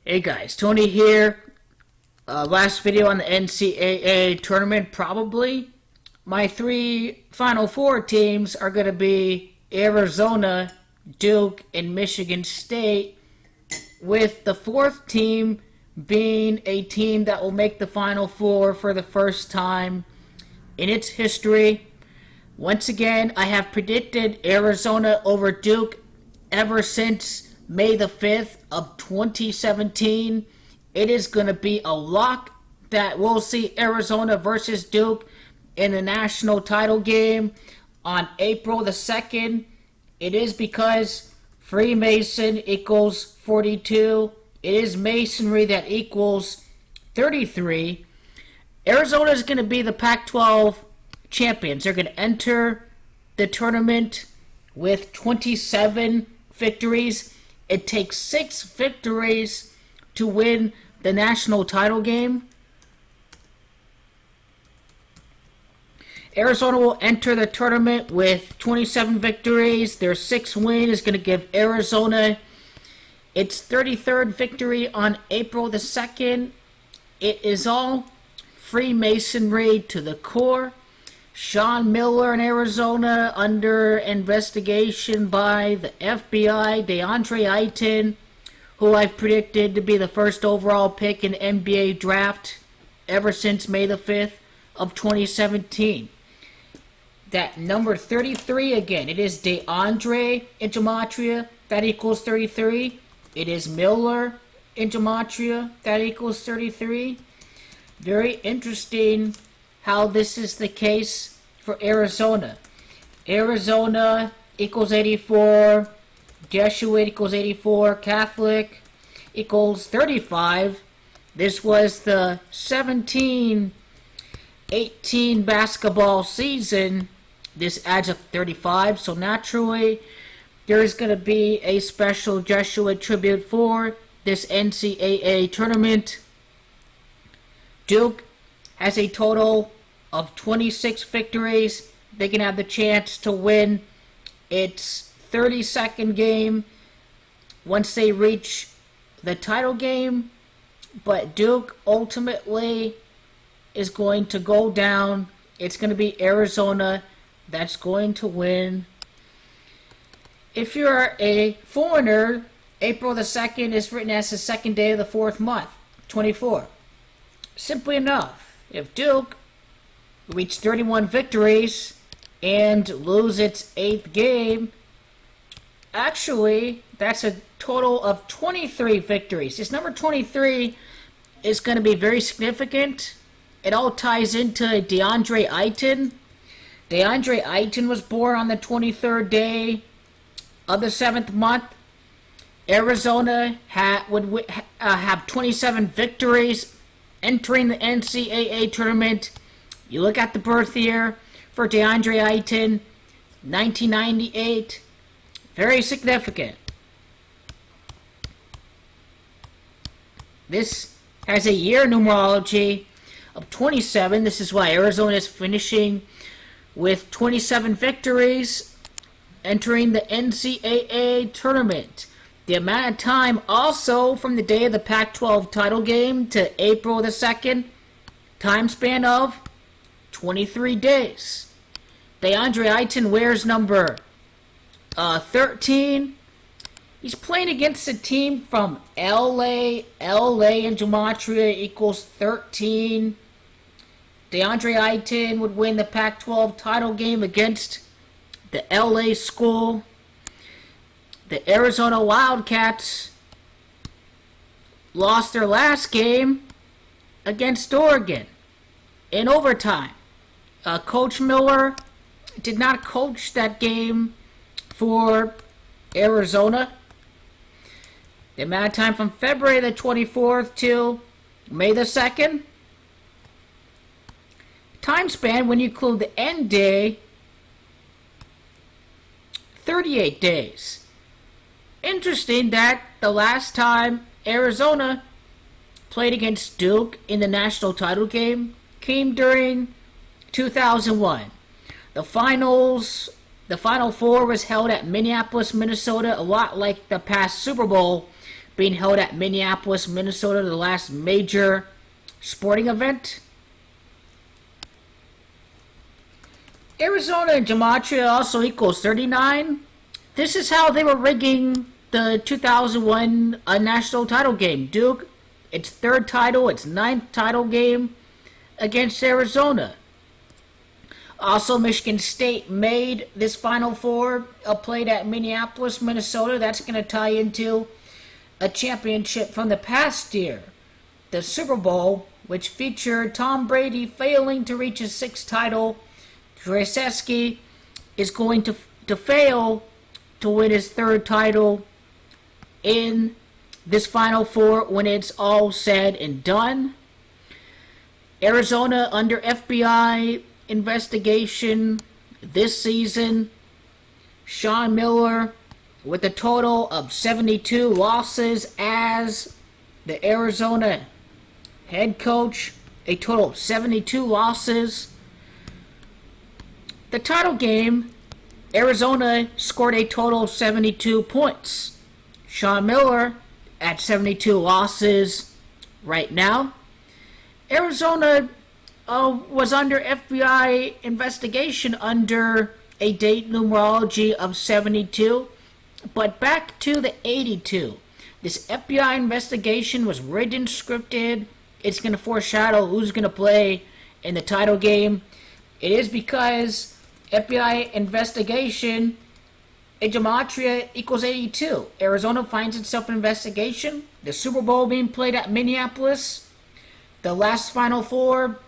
Hey guys, Tony here. Last video on the NCAA tournament, probably. My three Final Four teams are going to be Arizona, Duke, and Michigan State, with the fourth team being a team that will make the Final Four for the first time in its history. Once again, I have predicted Arizona over Duke ever since May the 5th of 2017. It is going to be a lock that we'll see Arizona versus Duke in the national title game on April the 2nd. It is because Freemason equals 42. It is Masonry that equals 33. Arizona is going to be the Pac-12 champions. They're going to enter the tournament with 27 victories. It takes 6 victories to win the national title game. Arizona will enter the tournament with 27 victories. Their 6th win is going to give Arizona its 33rd victory on April the 2nd. It is all Freemasonry to the core. Sean Miller in Arizona under investigation by the FBI. DeAndre Ayton, who I've predicted to be the first overall pick in the NBA draft ever since May the 5th of 2017. That number 33 again, it is DeAndre in Gematria, that equals 33. It is Miller in Gematria, that equals 33. Very interesting how this is the case for Arizona. Arizona equals 84, Jesuit equals 84, Catholic equals 35. This was the 17-18 basketball season. This adds up 35, so naturally there's going to be a special Jesuit tribute for this NCAA tournament. Duke has a total of 26 victories. They can have the chance to win its 32nd game once they reach the title game. But Duke ultimately is going to go down. It's going to be Arizona that's going to win. If you're a foreigner, April the 2nd is written as the second day of the 4th month, 24. Simply enough, if Duke reach 31 victories and lose its 8th game, actually, that's a total of 23 victories. This number 23 is going to be very significant. It all ties into DeAndre Ayton. DeAndre Ayton was born on the 23rd day of the 7th month. Arizona would have 27 victories entering the NCAA tournament. You look at the birth year for DeAndre Ayton, 1998. Very significant. This has a year numerology of 27. This is why Arizona is finishing with 27 victories entering the NCAA tournament. The amount of time also from the day of the Pac-12 title game to April the 2nd, time span of 23 days. DeAndre Ayton wears number 13. He's playing against a team from LA and Gematria equals 13. DeAndre Ayton would win the Pac-12 title game against the LA school. The Arizona Wildcats lost their last game against Oregon in overtime. Coach Miller did not coach that game for Arizona. The amount of time from February the 24th to May the 2nd. Time span, when you include the end day, 38 days. Interesting that the last time Arizona played against Duke in the national title game came during 2001. The Final Four was held at Minneapolis, Minnesota, a lot like the past Super Bowl being held at Minneapolis, Minnesota, the last major sporting event. Arizona and Gematria also equals 39. This is how they were rigging the 2001 national title game. Duke, its third title, its ninth title game against Arizona. Also, Michigan State made this Final Four, played at Minneapolis, Minnesota. That's going to tie into a championship from the past year, the Super Bowl, which featured Tom Brady failing to reach his sixth title. Krzyzewski is going to fail to win his third title in this Final Four when it's all said and done. Arizona under FBI investigation this season. Sean Miller with a total of 72 losses as the Arizona head coach. A total of 72 losses. The title game, Arizona scored a total of 72 points. Sean Miller at 72 losses right now. Arizona was under FBI investigation under a date numerology of 72. But back to the 82. This FBI investigation was written, scripted. It's going to foreshadow who's going to play in the title game. It is because FBI investigation, a gematria equals 82. Arizona finds itself in investigation. The Super Bowl being played at Minneapolis. The last Final Four,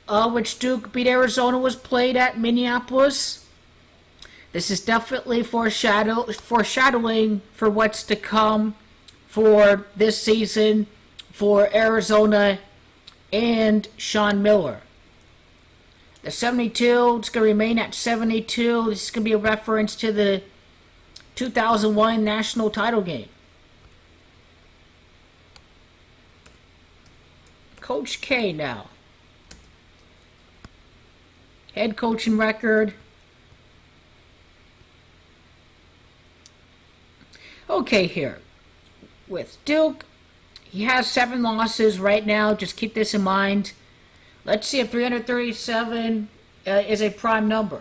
which Duke beat Arizona, was played at Minneapolis. This is definitely foreshadowing for what's to come for this season for Arizona and Sean Miller. The 72, it's going to remain at 72. This is going to be a reference to the 2001 national title game. Coach K now. Head coaching record. Okay, here. With Duke, he has 7 losses right now. Just keep this in mind. Let's see if 337 is a prime number.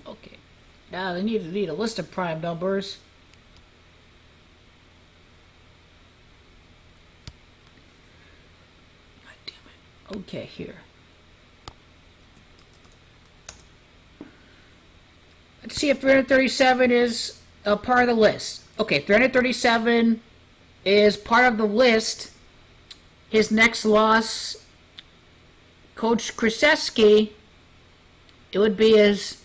Okay. Now they need a list of prime numbers. God damn it. Okay, here. Let's see if 337 is a part of the list. Okay, 337 is part of the list. His next loss, Coach Krzyzewski, it would be his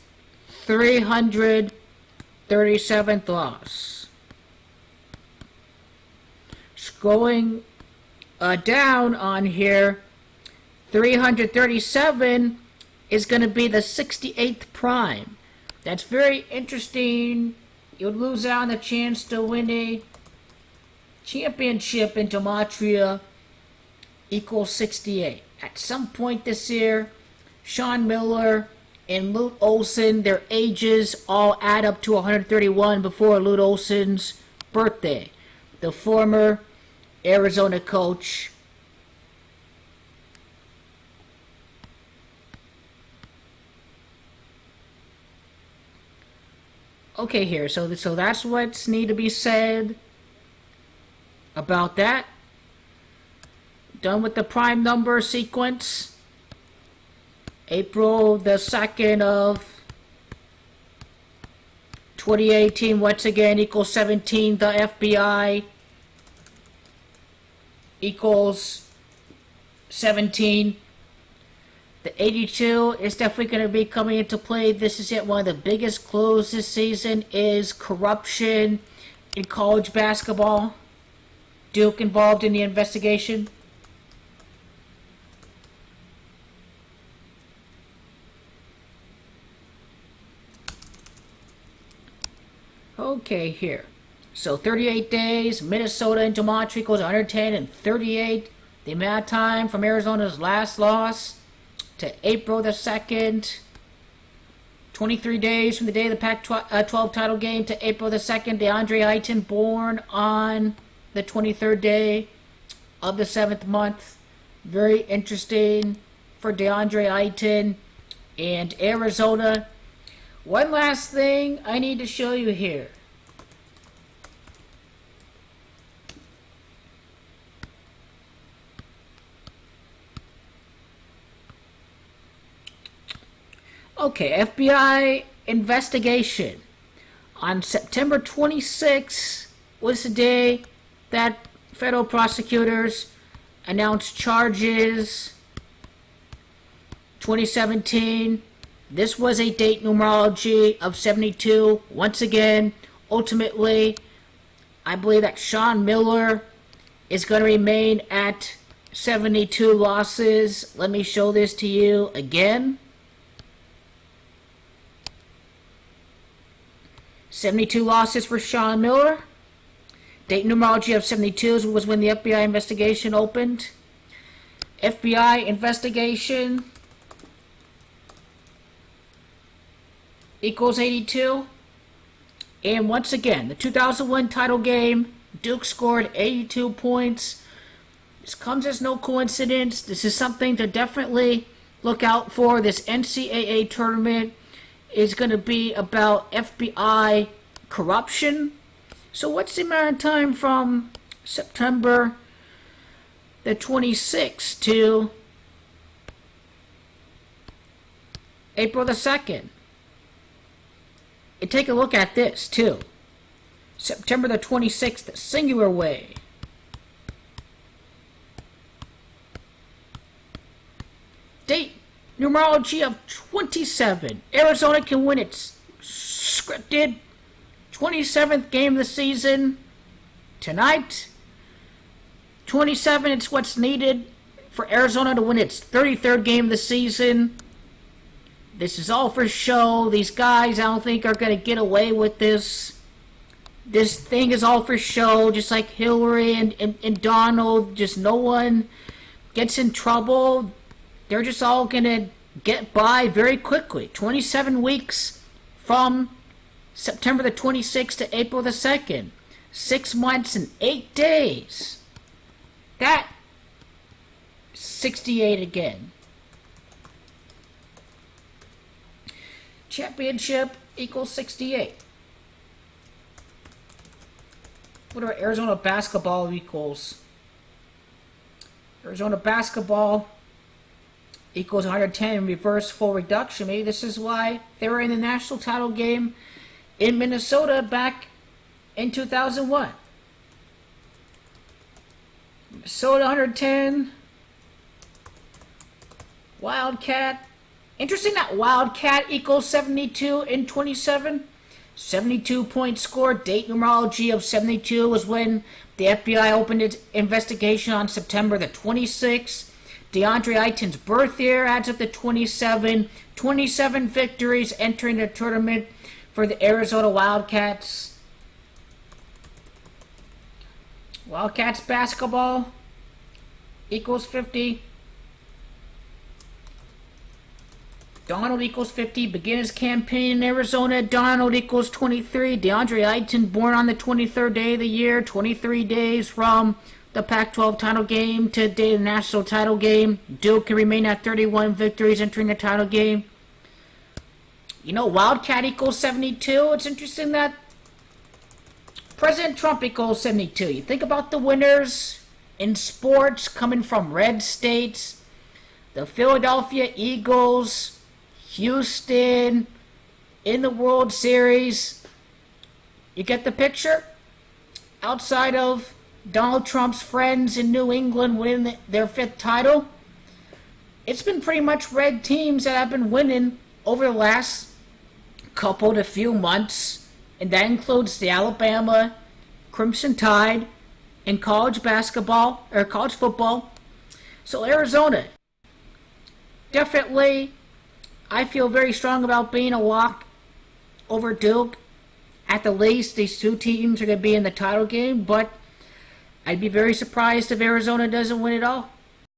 337th loss. Scrolling down on here, 337 is going to be the 68th prime. That's very interesting. You would lose out on the chance to win a championship in gematria equals 68. At some point this year, Sean Miller and Lute Olson, their ages all add up to 131 before Lute Olson's birthday. The former Arizona coach. Okay, here, so that's what's need to be said about that. Done with the prime number sequence. April the 2nd of 2018, once again, equals 17. The FBI equals 17. The 82 is definitely going to be coming into play. This is yet one of the biggest clues this season is corruption in college basketball. Duke involved in the investigation. Okay, here. So 38 days, Minnesota and gematria equals 110 and 38. the amount of time from Arizona's last loss to April the 2nd, 23 days from the day of the Pac-12 title game to April the 2nd, DeAndre Ayton born on the 23rd day of the 7th month. Very interesting for DeAndre Ayton and Arizona. One last thing I need to show you here. Okay, FBI investigation. On September 26th was the day that federal prosecutors announced charges. 2017. This was a date numerology of 72. Once again, ultimately, I believe that Sean Miller is going to remain at 72 losses. Let me show this to you again. 72 losses for Sean Miller. Date numerology of 72 was when the FBI investigation opened. FBI investigation equals 82. And once again, the 2001 title game, Duke scored 82 points. This comes as no coincidence. This is something to definitely look out for. This NCAA tournament is going to be about FBI corruption. So what's the amount of time from September the 26th to April the 2nd? And take a look at this too. September the 26th, singular way. Date numerology of 27. Arizona can win its scripted 27th game of the season tonight. 27, it's what's needed for Arizona to win its 33rd game of the season. This is all for show. These guys, I don't think, are going to get away with this. This thing is all for show, just like Hillary and Donald. Just no one gets in trouble. They're just all going to get by very quickly. 27 weeks from September the 26th to April the 2nd. 6 months and 8 days. That 68 again. Championship equals 68. What about Arizona basketball equals? Arizona basketball equals 110 in reverse full reduction. Maybe this is why they were in the national title game in Minnesota back in 2001. Minnesota 110. Wildcat. Interesting that Wildcat equals 72 in 27. 72 points scored. Date numerology of 72 was when the FBI opened its investigation on September the 26th. DeAndre Ayton's birth year adds up to 27. 27 victories entering the tournament for the Arizona Wildcats. Wildcats basketball equals 50. Donald equals 50. Begin his campaign in Arizona. Donald equals 23. DeAndre Ayton, born on the 23rd day of the year. 23 days from the Pac-12 title game to the day of the national title game. Duke can remain at 31 victories entering the title game. You know, Wildcat equals 72. It's interesting that President Trump equals 72. You think about the winners in sports coming from red states. The Philadelphia Eagles, Houston, in the World Series. You get the picture? Outside of Donald Trump's friends in New England winning their 5th title, it's been pretty much red teams that have been winning over the last couple to few months, and that includes the Alabama Crimson Tide in college basketball, or college football. So Arizona, definitely, I feel very strong about being a lock over Duke. At the least, these two teams are going to be in the title game, but I'd be very surprised if Arizona doesn't win it all.